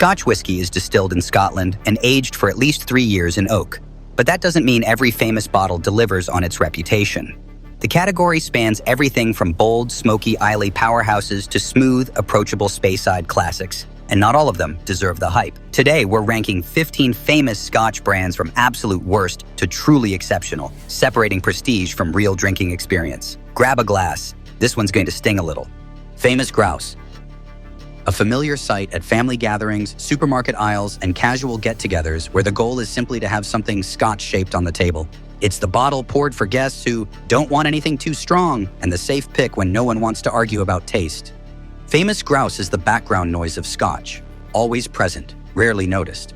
Scotch whiskey is distilled in Scotland and aged for at least 3 years in oak. But that doesn't mean every famous bottle delivers on its reputation. The category spans everything from bold, smoky Islay powerhouses to smooth, approachable Speyside classics. And not all of them deserve the hype. Today, we're ranking 15 famous Scotch brands from absolute worst to truly exceptional, separating prestige from real drinking experience. Grab a glass. This one's going to sting a little. Famous Grouse. A familiar sight at family gatherings, supermarket aisles, and casual get-togethers where the goal is simply to have something Scotch-shaped on the table. It's the bottle poured for guests who don't want anything too strong and the safe pick when no one wants to argue about taste. Famous Grouse is the background noise of Scotch, always present, rarely noticed.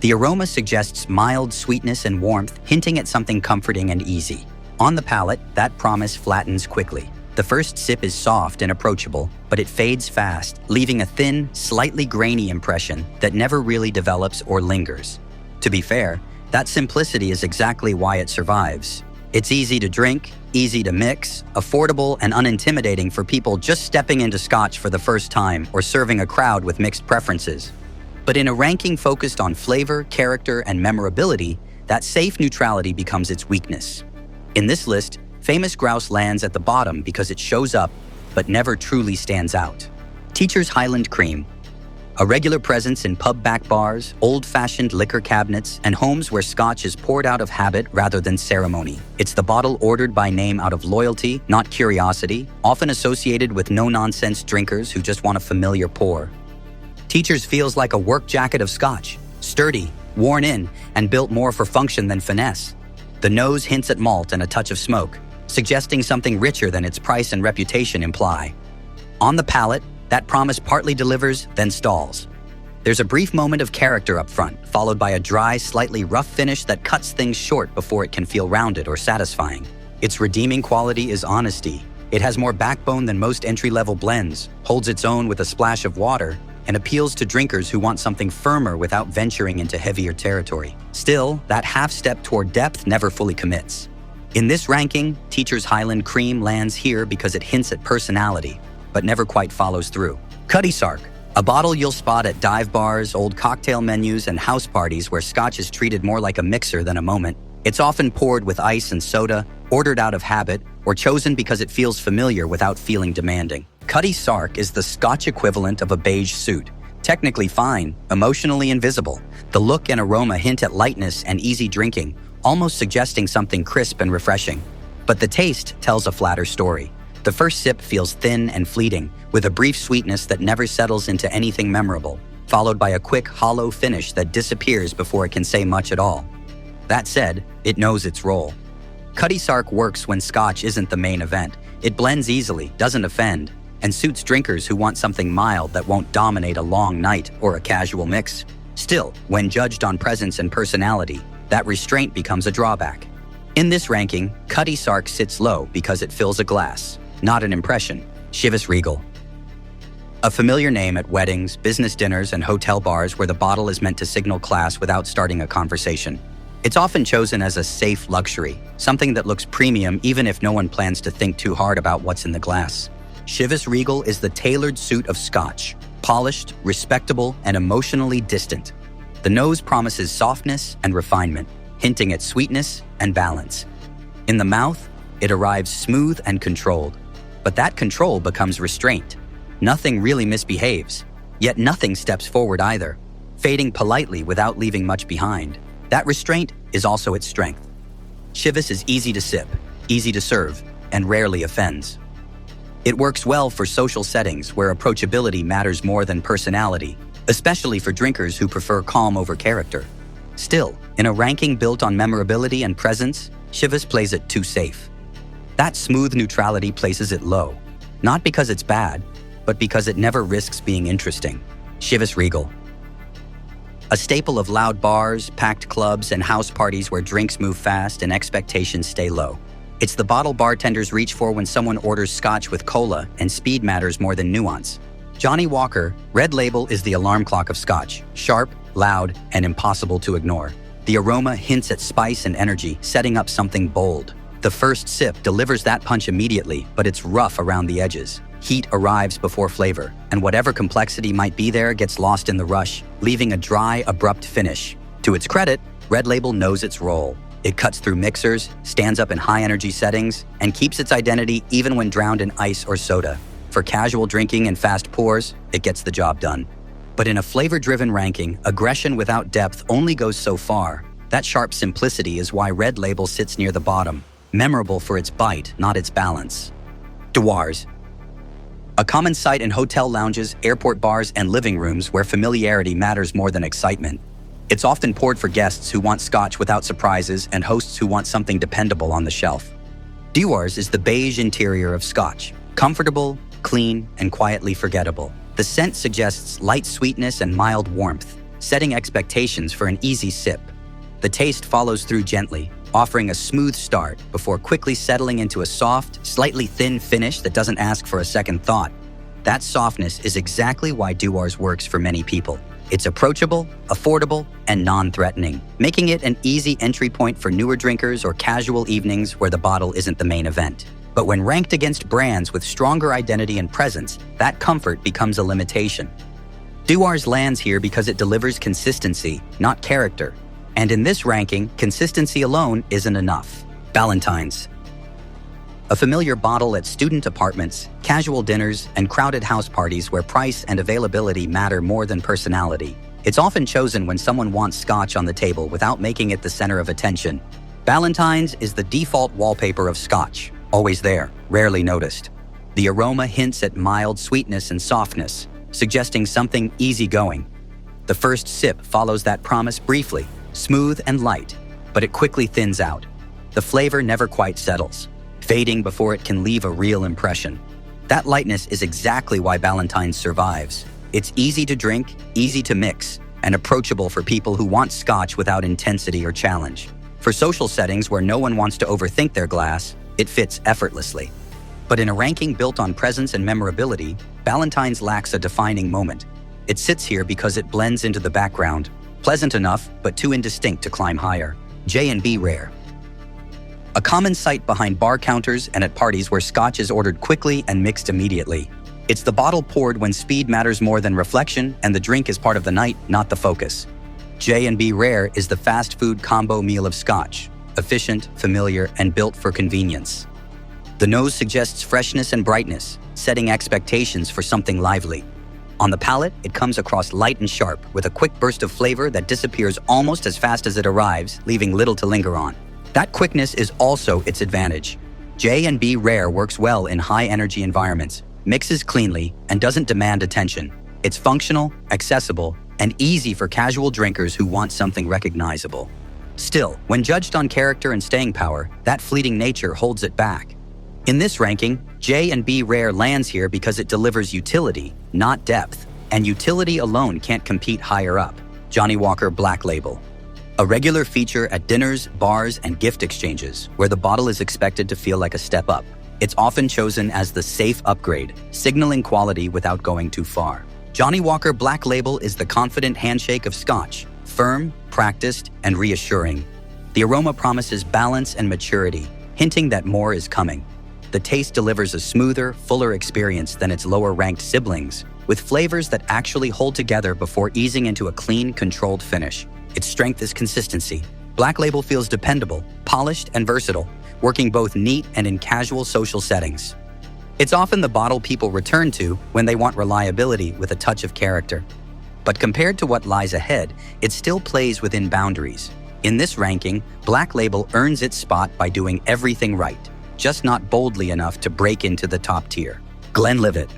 The aroma suggests mild sweetness and warmth, hinting at something comforting and easy. On the palate, that promise flattens quickly. The first sip is soft and approachable, but it fades fast, leaving a thin, slightly grainy impression that never really develops or lingers. To be fair, that simplicity is exactly why it survives. It's easy to drink, easy to mix, affordable and unintimidating for people just stepping into Scotch for the first time or serving a crowd with mixed preferences. But in a ranking focused on flavor, character, and memorability, that safe neutrality becomes its weakness. In this list, Famous Grouse lands at the bottom because it shows up, but never truly stands out. Teacher's Highland Cream. A regular presence in pub back bars, old-fashioned liquor cabinets, and homes where Scotch is poured out of habit rather than ceremony. It's the bottle ordered by name out of loyalty, not curiosity, often associated with no-nonsense drinkers who just want a familiar pour. Teacher's feels like a work jacket of Scotch, sturdy, worn in, and built more for function than finesse. The nose hints at malt and a touch of smoke, suggesting something richer than its price and reputation imply. On the palate, that promise partly delivers, then stalls. There's a brief moment of character up front, followed by a dry, slightly rough finish that cuts things short before it can feel rounded or satisfying. Its redeeming quality is honesty. It has more backbone than most entry-level blends, holds its own with a splash of water, and appeals to drinkers who want something firmer without venturing into heavier territory. Still, that half step toward depth never fully commits. In this ranking, Teacher's Highland Cream lands here because it hints at personality, but never quite follows through. Cutty Sark, a bottle you'll spot at dive bars, old cocktail menus, and house parties where Scotch is treated more like a mixer than a moment. It's often poured with ice and soda, ordered out of habit, or chosen because it feels familiar without feeling demanding. Cutty Sark is the Scotch equivalent of a beige suit. Technically fine, emotionally invisible. The look and aroma hint at lightness and easy drinking, almost suggesting something crisp and refreshing. But the taste tells a flatter story. The first sip feels thin and fleeting, with a brief sweetness that never settles into anything memorable, followed by a quick, hollow finish that disappears before it can say much at all. That said, it knows its role. Cutty Sark works when Scotch isn't the main event. It blends easily, doesn't offend, and suits drinkers who want something mild that won't dominate a long night or a casual mix. Still, when judged on presence and personality, that restraint becomes a drawback. In this ranking, Cutty Sark sits low because it fills a glass, not an impression. Chivas Regal. A familiar name at weddings, business dinners, and hotel bars where the bottle is meant to signal class without starting a conversation. It's often chosen as a safe luxury, something that looks premium even if no one plans to think too hard about what's in the glass. Chivas Regal is the tailored suit of Scotch, polished, respectable, and emotionally distant. The nose promises softness and refinement, hinting at sweetness and balance. In the mouth, it arrives smooth and controlled, but that control becomes restraint. Nothing really misbehaves, yet nothing steps forward either, fading politely without leaving much behind. That restraint is also its strength. Chivas is easy to sip, easy to serve, and rarely offends. It works well for social settings where approachability matters more than personality, especially for drinkers who prefer calm over character. Still, in a ranking built on memorability and presence, Chivas plays it too safe. That smooth neutrality places it low, not because it's bad, but because it never risks being interesting. Chivas Regal. A staple of loud bars, packed clubs, and house parties where drinks move fast and expectations stay low. It's the bottle bartenders reach for when someone orders Scotch with cola and speed matters more than nuance. Johnny Walker, Red Label, is the alarm clock of Scotch, sharp, loud, and impossible to ignore. The aroma hints at spice and energy, setting up something bold. The first sip delivers that punch immediately, but it's rough around the edges. Heat arrives before flavor, and whatever complexity might be there gets lost in the rush, leaving a dry, abrupt finish. To its credit, Red Label knows its role. It cuts through mixers, stands up in high-energy settings, and keeps its identity even when drowned in ice or soda. For casual drinking and fast pours, it gets the job done. But in a flavor-driven ranking, aggression without depth only goes so far. That sharp simplicity is why Red Label sits near the bottom, memorable for its bite, not its balance. Dewar's. A common sight in hotel lounges, airport bars, and living rooms where familiarity matters more than excitement. It's often poured for guests who want Scotch without surprises and hosts who want something dependable on the shelf. Dewar's is the beige interior of Scotch, comfortable, clean, and quietly forgettable. The scent suggests light sweetness and mild warmth, setting expectations for an easy sip. The taste follows through gently, offering a smooth start before quickly settling into a soft, slightly thin finish that doesn't ask for a second thought. That softness is exactly why Dewar's works for many people. It's approachable, affordable, and non-threatening, making it an easy entry point for newer drinkers or casual evenings where the bottle isn't the main event. But when ranked against brands with stronger identity and presence, that comfort becomes a limitation. Dewar's lands here because it delivers consistency, not character. And in this ranking, consistency alone isn't enough. Ballantine's. A familiar bottle at student apartments, casual dinners, and crowded house parties where price and availability matter more than personality. It's often chosen when someone wants Scotch on the table without making it the center of attention. Ballantine's is the default wallpaper of Scotch, always there, rarely noticed. The aroma hints at mild sweetness and softness, suggesting something easygoing. The first sip follows that promise briefly, smooth and light, but it quickly thins out. The flavor never quite settles, fading before it can leave a real impression. That lightness is exactly why Ballantine's survives. It's easy to drink, easy to mix, and approachable for people who want Scotch without intensity or challenge. For social settings where no one wants to overthink their glass, it fits effortlessly. But in a ranking built on presence and memorability, Ballantine's lacks a defining moment. It sits here because it blends into the background, pleasant enough, but too indistinct to climb higher. J&B Rare. A common sight behind bar counters and at parties where Scotch is ordered quickly and mixed immediately. It's the bottle poured when speed matters more than reflection and the drink is part of the night, not the focus. J&B Rare is the fast food combo meal of Scotch, efficient, familiar, and built for convenience. The nose suggests freshness and brightness, setting expectations for something lively. On the palate, it comes across light and sharp, with a quick burst of flavor that disappears almost as fast as it arrives, leaving little to linger on. That quickness is also its advantage. J&B Rare works well in high-energy environments, mixes cleanly, and doesn't demand attention. It's functional, accessible, and easy for casual drinkers who want something recognizable. Still, when judged on character and staying power, that fleeting nature holds it back. In this ranking, J&B Rare lands here because it delivers utility, not depth, and utility alone can't compete higher up. Johnnie Walker Black Label. A regular feature at dinners, bars, and gift exchanges, where the bottle is expected to feel like a step up. It's often chosen as the safe upgrade, signaling quality without going too far. Johnnie Walker Black Label is the confident handshake of Scotch, firm, practiced, and reassuring. The aroma promises balance and maturity, hinting that more is coming. The taste delivers a smoother, fuller experience than its lower-ranked siblings, with flavors that actually hold together before easing into a clean, controlled finish. Its strength is consistency. Black Label feels dependable, polished, and versatile, working both neat and in casual social settings. It's often the bottle people return to when they want reliability with a touch of character. But compared to what lies ahead, it still plays within boundaries. In this ranking, Black Label earns its spot by doing everything right, just not boldly enough to break into the top tier. GlenLivet.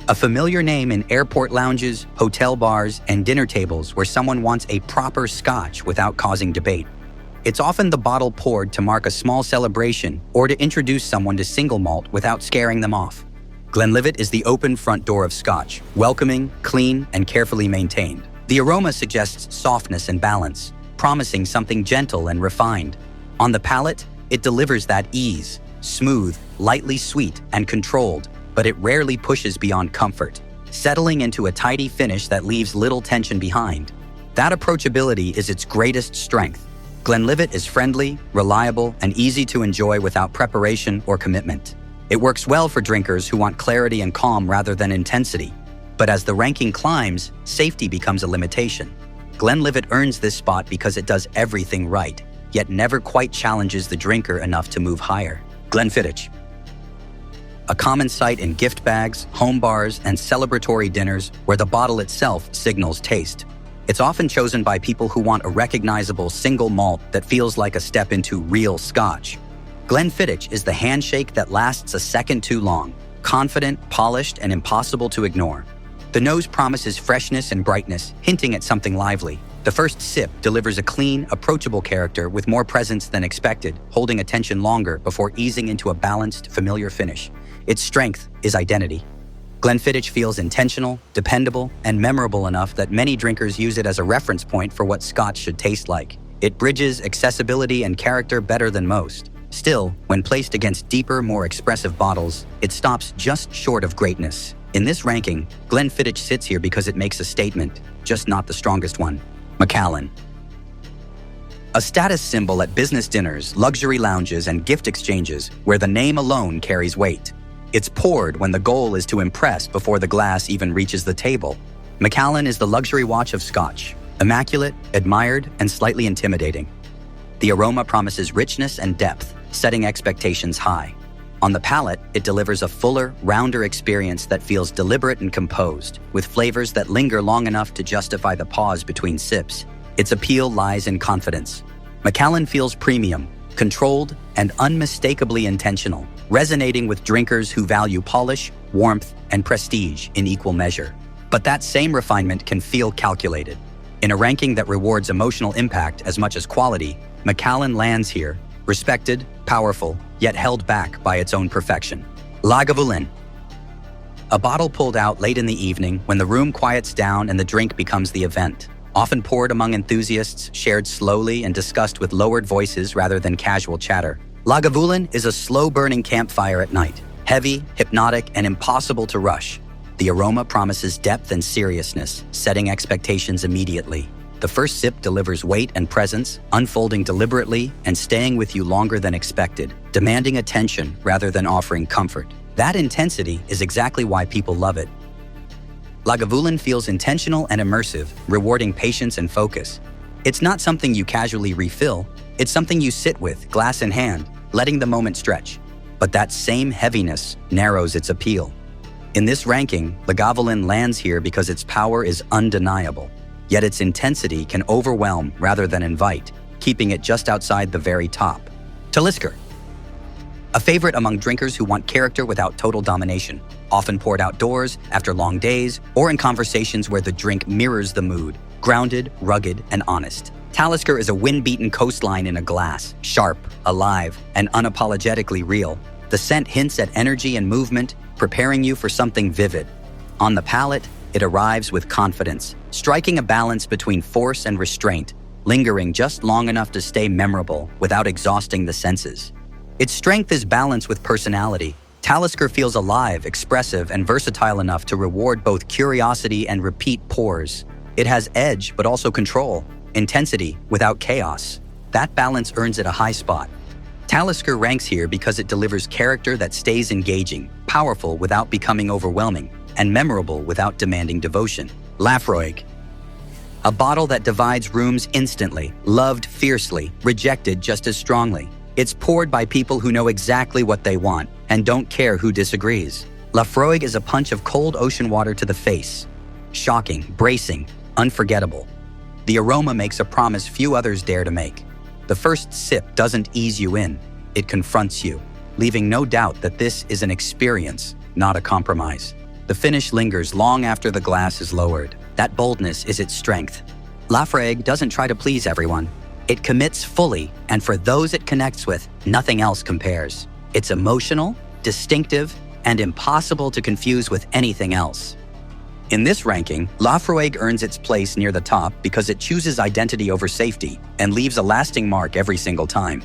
A familiar name in airport lounges, hotel bars, and dinner tables where someone wants a proper Scotch without causing debate. It's often the bottle poured to mark a small celebration or to introduce someone to single malt without scaring them off. GlenLivet is the open front door of Scotch, welcoming, clean, and carefully maintained. The aroma suggests softness and balance, promising something gentle and refined. On the palate, it delivers that ease, smooth, lightly sweet, and controlled, but it rarely pushes beyond comfort, settling into a tidy finish that leaves little tension behind. That approachability is its greatest strength. GlenLivet is friendly, reliable, and easy to enjoy without preparation or commitment. It works well for drinkers who want clarity and calm rather than intensity. But as the ranking climbs, safety becomes a limitation. Glenlivet earns this spot because it does everything right, yet never quite challenges the drinker enough to move higher. Glenfiddich. A common sight in gift bags, home bars, and celebratory dinners where the bottle itself signals taste. It's often chosen by people who want a recognizable single malt that feels like a step into real Scotch. Glenfiddich is the handshake that lasts a second too long, confident, polished, and impossible to ignore. The nose promises freshness and brightness, hinting at something lively. The first sip delivers a clean, approachable character with more presence than expected, holding attention longer before easing into a balanced, familiar finish. Its strength is identity. Glenfiddich feels intentional, dependable, and memorable enough that many drinkers use it as a reference point for what Scotch should taste like. It bridges accessibility and character better than most. Still, when placed against deeper, more expressive bottles, it stops just short of greatness. In this ranking, Glenfiddich sits here because it makes a statement, just not the strongest one. Macallan. A status symbol at business dinners, luxury lounges, and gift exchanges where the name alone carries weight. It's poured when the goal is to impress before the glass even reaches the table. Macallan is the luxury watch of Scotch, immaculate, admired, and slightly intimidating. The aroma promises richness and depth, setting expectations high. On the palate, it delivers a fuller, rounder experience that feels deliberate and composed, with flavors that linger long enough to justify the pause between sips. Its appeal lies in confidence. Macallan feels premium, controlled, and unmistakably intentional, resonating with drinkers who value polish, warmth, and prestige in equal measure. But that same refinement can feel calculated. In a ranking that rewards emotional impact as much as quality, Macallan lands here, respected, powerful, yet held back by its own perfection. Lagavulin. A bottle pulled out late in the evening when the room quiets down and the drink becomes the event. Often poured among enthusiasts, shared slowly and discussed with lowered voices rather than casual chatter. Lagavulin is a slow-burning campfire at night, heavy, hypnotic, and impossible to rush. The aroma promises depth and seriousness, setting expectations immediately. The first sip delivers weight and presence, unfolding deliberately and staying with you longer than expected, demanding attention rather than offering comfort. That intensity is exactly why people love it. Lagavulin feels intentional and immersive, rewarding patience and focus. It's not something you casually refill, it's something you sit with, glass in hand, letting the moment stretch. But that same heaviness narrows its appeal. In this ranking, Lagavulin lands here because its power is undeniable. Yet its intensity can overwhelm rather than invite, keeping it just outside the very top. Talisker. A favorite among drinkers who want character without total domination, often poured outdoors, after long days, or in conversations where the drink mirrors the mood, grounded, rugged, and honest. Talisker is a wind-beaten coastline in a glass, sharp, alive, and unapologetically real. The scent hints at energy and movement, preparing you for something vivid. On the palate, it arrives with confidence, striking a balance between force and restraint, lingering just long enough to stay memorable without exhausting the senses. Its strength is balanced with personality. Talisker feels alive, expressive, and versatile enough to reward both curiosity and repeat pours. It has edge, but also control, intensity without chaos. That balance earns it a high spot. Talisker ranks here because it delivers character that stays engaging, powerful without becoming overwhelming, and memorable without demanding devotion. Laphroaig. A bottle that divides rooms instantly, loved fiercely, rejected just as strongly. It's poured by people who know exactly what they want and don't care who disagrees. Laphroaig is a punch of cold ocean water to the face. Shocking, bracing, unforgettable. The aroma makes a promise few others dare to make. The first sip doesn't ease you in, it confronts you, leaving no doubt that this is an experience, not a compromise. The finish lingers long after the glass is lowered. That boldness is its strength. Laphroaig doesn't try to please everyone. It commits fully, and for those it connects with, nothing else compares. It's emotional, distinctive, and impossible to confuse with anything else. In this ranking, Laphroaig earns its place near the top because it chooses identity over safety and leaves a lasting mark every single time.